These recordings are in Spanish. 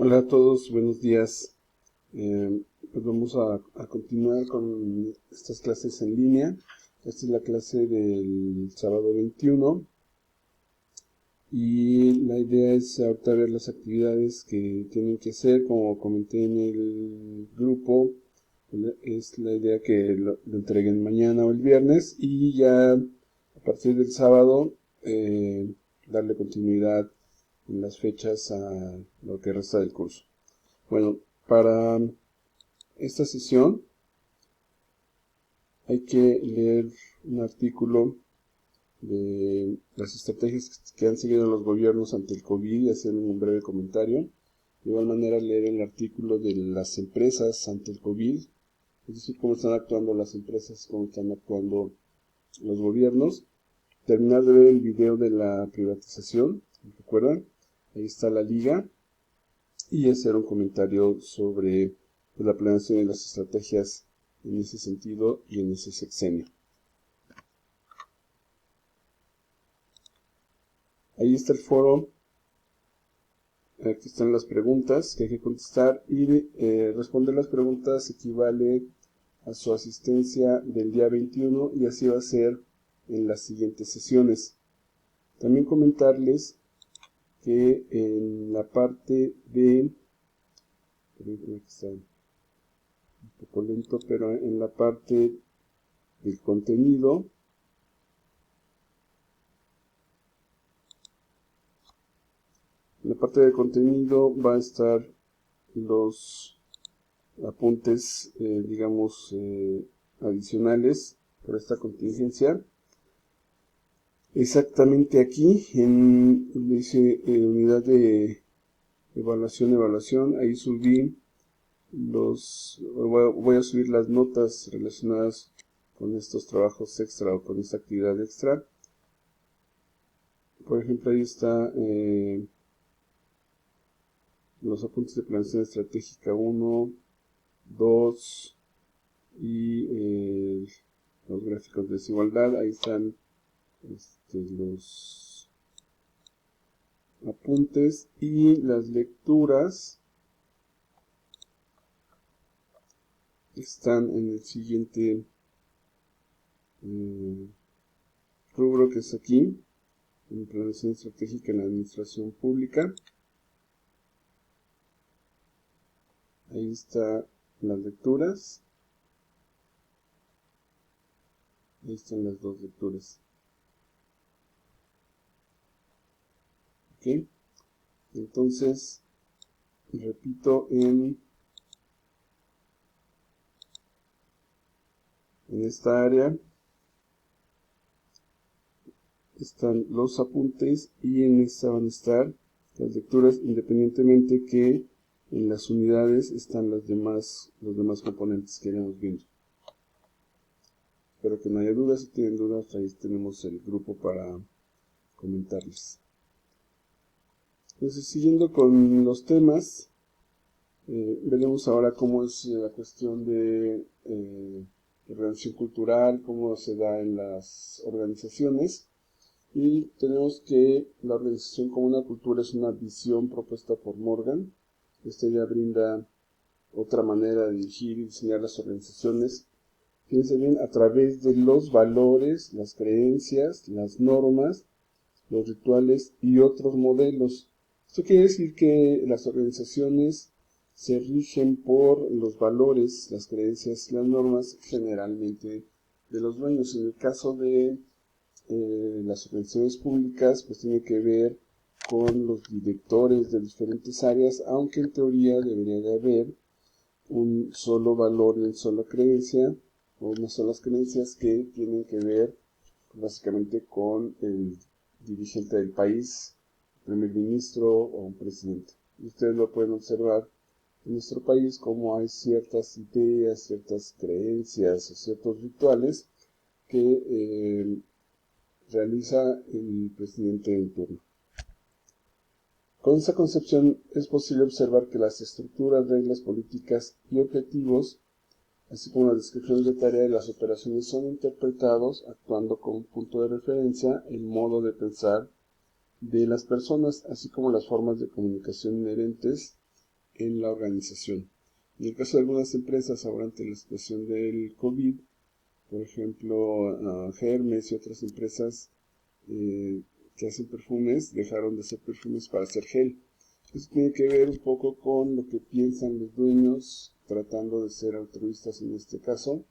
Hola a todos, buenos días. Pues vamos a continuar con estas clases en línea. Esta es la clase del sábado 21 y la idea es ahorita ver las actividades que tienen que hacer. Como comenté en el grupo, es la idea que lo entreguen mañana o el viernes y ya a partir del sábado darle continuidad en las fechas a lo que resta del curso. Bueno, para esta sesión hay que leer un artículo de las estrategias que han seguido los gobiernos ante el COVID y hacer un breve comentario. De igual manera leer el artículo de las empresas ante el COVID, es decir, cómo están actuando las empresas, cómo están actuando los gobiernos. Terminar de ver el video de la privatización, ¿recuerdan? Ahí está la liga. Y hacer un comentario sobre la planeación de las estrategias en ese sentido y en ese sexenio. Ahí está el foro, aquí están las preguntas que hay que contestar y responder las preguntas equivale a su asistencia del día 21 y así va a ser en las siguientes sesiones. También comentarles que en la parte de, aquí está un poco lento, pero en la parte del contenido, en la parte de contenido va a estar los apuntes, digamos, adicionales por esta contingencia. Exactamente aquí, dice unidad de evaluación, ahí subí voy a subir las notas relacionadas con estos trabajos extra o con esta actividad extra. Por ejemplo, ahí está los apuntes de planeación estratégica 1, 2 y los gráficos de desigualdad. Ahí están los apuntes y las lecturas están en el siguiente rubro, que es aquí, en planeación estratégica en la administración pública. Ahí están las lecturas. Ahí están las dos lecturas. ¿Ok? Entonces, repito, en esta área están los apuntes y en esta van a estar las lecturas, independientemente que en las unidades están los demás componentes que iremos viendo. Espero que no haya dudas. Si tienen dudas, ahí tenemos el grupo para comentarles. Entonces, siguiendo con los temas, veremos ahora cómo es la cuestión de organización cultural, cómo se da en las organizaciones. Y tenemos que la organización como una cultura es una visión propuesta por Morgan. Este ya brinda otra manera de dirigir y diseñar las organizaciones. Fíjense bien, a través de los valores, las creencias, las normas, los rituales y otros modelos. Esto quiere decir que las organizaciones se rigen por los valores, las creencias y las normas generalmente de los dueños. En el caso de las organizaciones públicas, pues tiene que ver con los directores de diferentes áreas, aunque en teoría debería de haber un solo valor y una sola creencia, o unas solas creencias que tienen que ver básicamente con el dirigente del país, primer ministro o un presidente. Y ustedes lo pueden observar en nuestro país como hay ciertas ideas, ciertas creencias o ciertos rituales que realiza el presidente en turno. Con esta concepción es posible observar que las estructuras, reglas, políticas y objetivos, así como las descripciones de tarea de las operaciones, son interpretados actuando como punto de referencia el modo de pensar de las personas, así como las formas de comunicación inherentes en la organización. En el caso de algunas empresas, ahora ante la situación del COVID, por ejemplo, Hermes y otras empresas que hacen perfumes, dejaron de hacer perfumes para hacer gel. Eso tiene que ver un poco con lo que piensan los dueños, tratando de ser altruistas en este caso,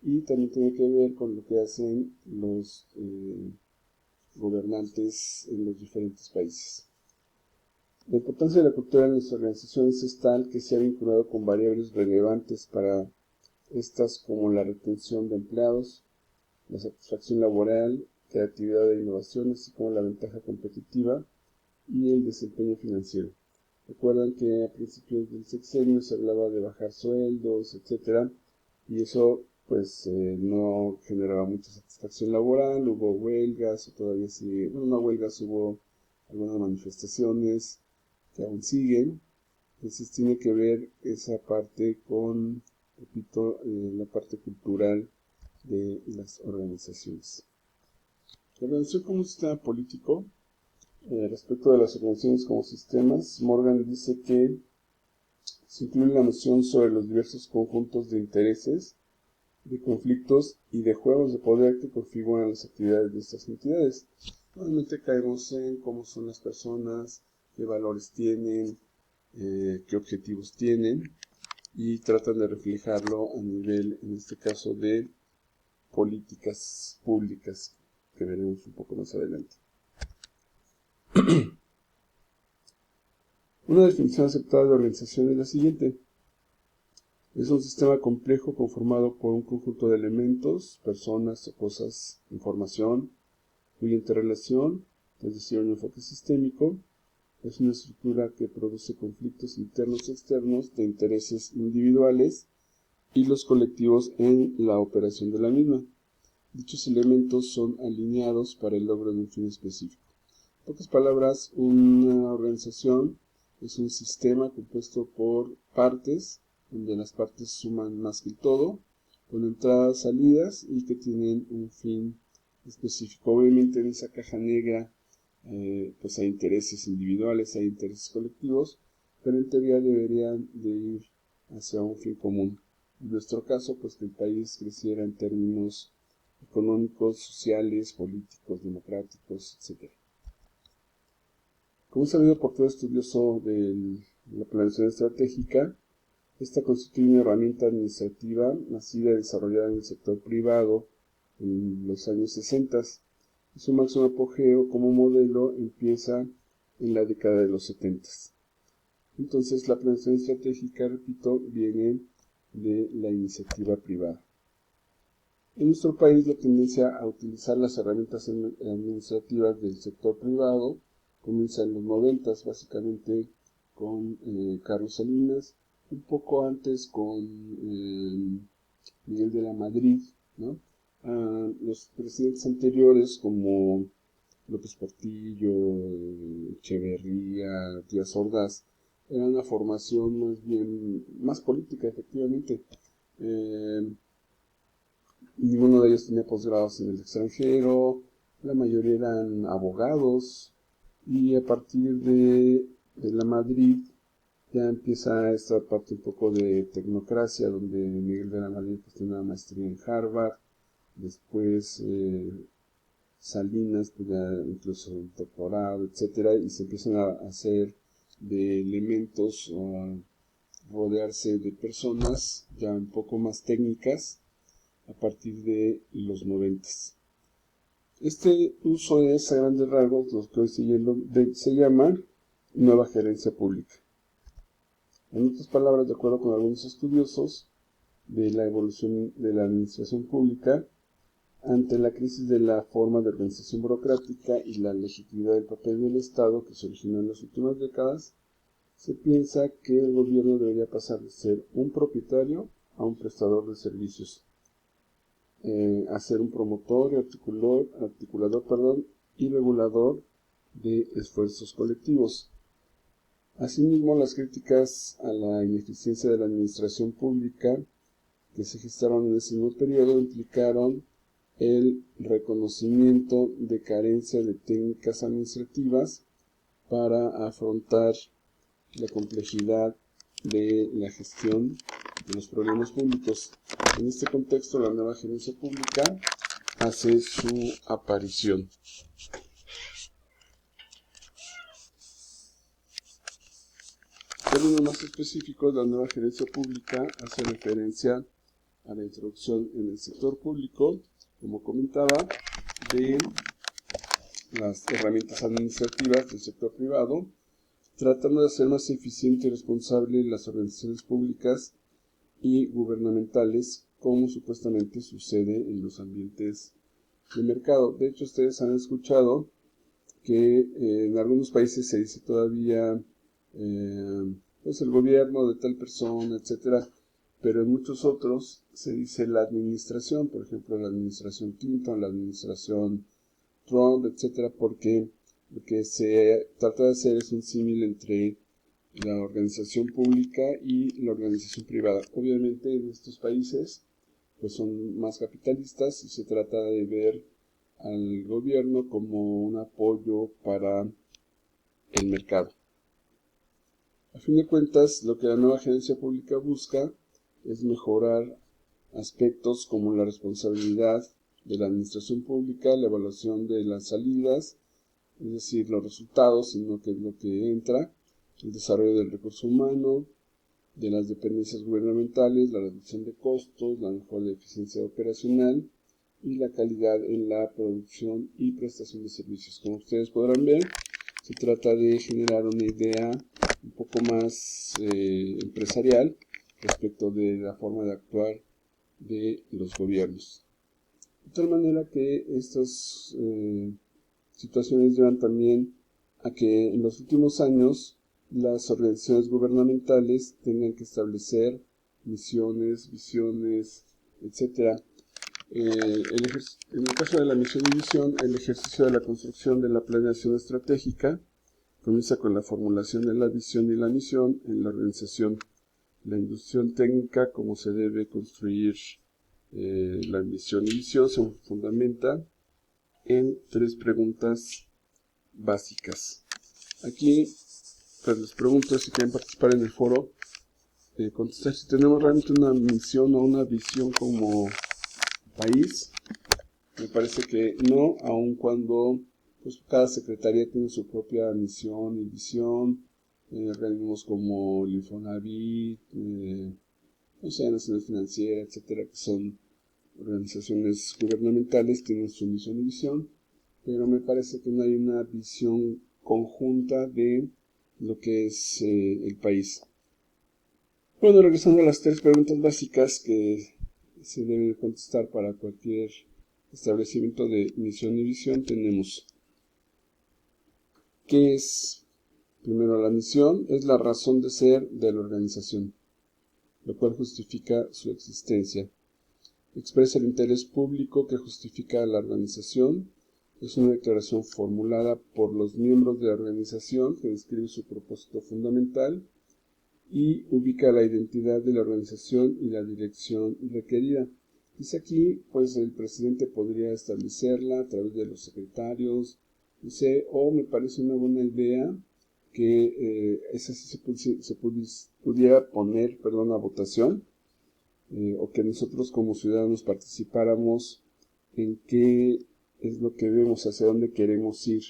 y también tiene que ver con lo que hacen los gobernantes en los diferentes países. La importancia de la cultura en las organizaciones es tal que se ha vinculado con variables relevantes para estas, como la retención de empleados, la satisfacción laboral, creatividad e innovación, así como la ventaja competitiva y el desempeño financiero. Recuerdan que a principios del sexenio se hablaba de bajar sueldos, etcétera, y eso pues no generaba mucha satisfacción laboral, hubo huelgas, o todavía sigue, bueno, no huelgas, hubo algunas manifestaciones que aún siguen. Entonces tiene que ver esa parte con, repito, la parte cultural de las organizaciones. La organización como un sistema político, respecto de las organizaciones como sistemas, Morgan dice que se incluye la noción sobre los diversos conjuntos de intereses, de conflictos y de juegos de poder que configuran las actividades de estas entidades. Normalmente caemos en cómo son las personas, qué valores tienen, qué objetivos tienen, y tratan de reflejarlo a nivel, en este caso, de políticas públicas, que veremos un poco más adelante. Una definición aceptada de organización es la siguiente. Es un sistema complejo conformado por un conjunto de elementos, personas o cosas, información, cuya interrelación, es decir, un enfoque sistémico, es una estructura que produce conflictos internos y externos de intereses individuales y los colectivos en la operación de la misma. Dichos elementos son alineados para el logro de un fin específico. En pocas palabras, una organización es un sistema compuesto por partes, donde las partes suman más que el todo, con entradas, salidas y que tienen un fin específico. Obviamente en esa caja negra pues hay intereses individuales, hay intereses colectivos, pero en teoría deberían de ir hacia un fin común. En nuestro caso, pues que el país creciera en términos económicos, sociales, políticos, democráticos, etc. Como es sabido por todo estudioso de la planeación estratégica, esta constituye una herramienta administrativa nacida y desarrollada en el sector privado en los años 60. Su máximo apogeo como modelo empieza en la década de los 70. Entonces la planeación estratégica, repito, viene de la iniciativa privada. En nuestro país la tendencia a utilizar las herramientas administrativas del sector privado comienza en los 90, básicamente con Carlos Salinas, un poco antes con Miguel de la Madrid, ¿no? Los presidentes anteriores como López Portillo, Echeverría, Díaz Ordaz, era una formación más política, efectivamente. Ninguno de ellos tenía posgrados en el extranjero, la mayoría eran abogados, y a partir de la Madrid ya empieza esta parte un poco de tecnocracia, donde Miguel de la Madrid pues, tiene una maestría en Harvard, después Salinas, pues ya incluso un doctorado, etcétera, y se empiezan a hacer de elementos, rodearse de personas ya un poco más técnicas a partir de los 90. Este uso es, a grandes rasgos, lo que hoy se llama nueva gerencia pública. En otras palabras, de acuerdo con algunos estudiosos de la evolución de la administración pública, ante la crisis de la forma de organización burocrática y la legitimidad del papel del Estado que se originó en las últimas décadas, se piensa que el gobierno debería pasar de ser un propietario a un prestador de servicios, a ser un promotor y articulador y regulador de esfuerzos colectivos. Asimismo, las críticas a la ineficiencia de la administración pública que se gestaron en ese mismo periodo implicaron el reconocimiento de carencia de técnicas administrativas para afrontar la complejidad de la gestión de los problemas públicos. En este contexto, la nueva gerencia pública hace su aparición. En términos más específicos, la nueva gerencia pública hace referencia a la introducción en el sector público, como comentaba, de las herramientas administrativas del sector privado, tratando de hacer más eficiente y responsable las organizaciones públicas y gubernamentales, como supuestamente sucede en los ambientes de mercado. De hecho, ustedes han escuchado que en algunos países se dice todavía pues el gobierno de tal persona, etcétera, pero en muchos otros se dice la administración, por ejemplo, la administración Clinton, la administración Trump, etcétera, porque lo que se trata de hacer es un símil entre la organización pública y la organización privada. Obviamente en estos países pues son más capitalistas y se trata de ver al gobierno como un apoyo para el mercado. A fin de cuentas, lo que la nueva gerencia pública busca es mejorar aspectos como la responsabilidad de la administración pública, la evaluación de las salidas, es decir, los resultados, sino que es lo que entra, el desarrollo del recurso humano, de las dependencias gubernamentales, la reducción de costos, la mejora de eficiencia operacional y la calidad en la producción y prestación de servicios. Como ustedes podrán ver, se trata de generar una idea un poco más empresarial respecto de la forma de actuar de los gobiernos. De tal manera que estas situaciones llevan también a que en los últimos años las organizaciones gubernamentales tengan que establecer misiones, visiones, etc. En el caso de la misión y visión, el ejercicio de la construcción de la planeación estratégica comienza con la formulación de la visión y la misión en la organización. La inducción técnica, cómo se debe construir la misión y visión, se fundamenta en 3 preguntas básicas. Aquí pues les pregunto si quieren participar en el foro, contestar si tenemos realmente una misión o una visión como país. Me parece que no, aun cuando pues cada secretaría tiene su propia misión y visión, organismos como el Infonavit, no sé, Nacional Financiera, etcétera, que son organizaciones gubernamentales, tienen su misión y visión, pero me parece que no hay una visión conjunta de lo que es el país. Bueno, regresando a las 3 preguntas básicas que se deben contestar para cualquier establecimiento de misión y visión, tenemos ¿qué es? Primero, la misión es la razón de ser de la organización, lo cual justifica su existencia. Expresa el interés público que justifica la organización. Es una declaración formulada por los miembros de la organización que describe su propósito fundamental y ubica la identidad de la organización y la dirección requerida. Dice aquí, pues el presidente podría establecerla a través de los secretarios, dice, o me parece una buena idea que esa sí se pudiera poner, a votación, o que nosotros como ciudadanos participáramos en qué es lo que vemos, hacia dónde queremos ir,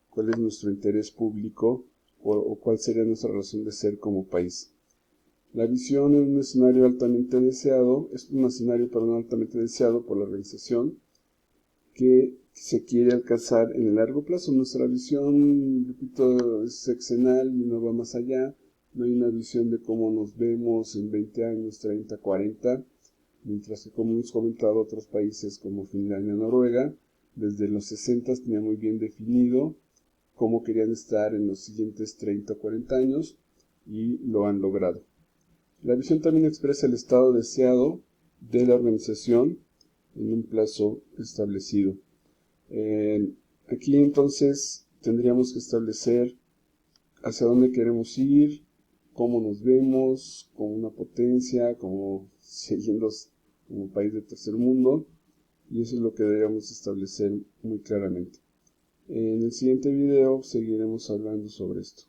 cuál es nuestro interés público o cuál sería nuestra razón de ser como país. La visión es un escenario altamente deseado, altamente deseado por la organización que se quiere alcanzar en el largo plazo. Nuestra visión, repito, es sexenal y no va más allá. No hay una visión de cómo nos vemos en 20 años, 30, 40, mientras que, como hemos comentado, otros países como Finlandia y Noruega, desde los 60 tenían muy bien definido cómo querían estar en los siguientes 30 o 40 años y lo han logrado. La visión también expresa el estado deseado de la organización en un plazo establecido. Aquí entonces tendríamos que establecer hacia dónde queremos ir, cómo nos vemos como una potencia, como siguiendo como país de tercer mundo, y eso es lo que deberíamos establecer muy claramente. En el siguiente video seguiremos hablando sobre esto.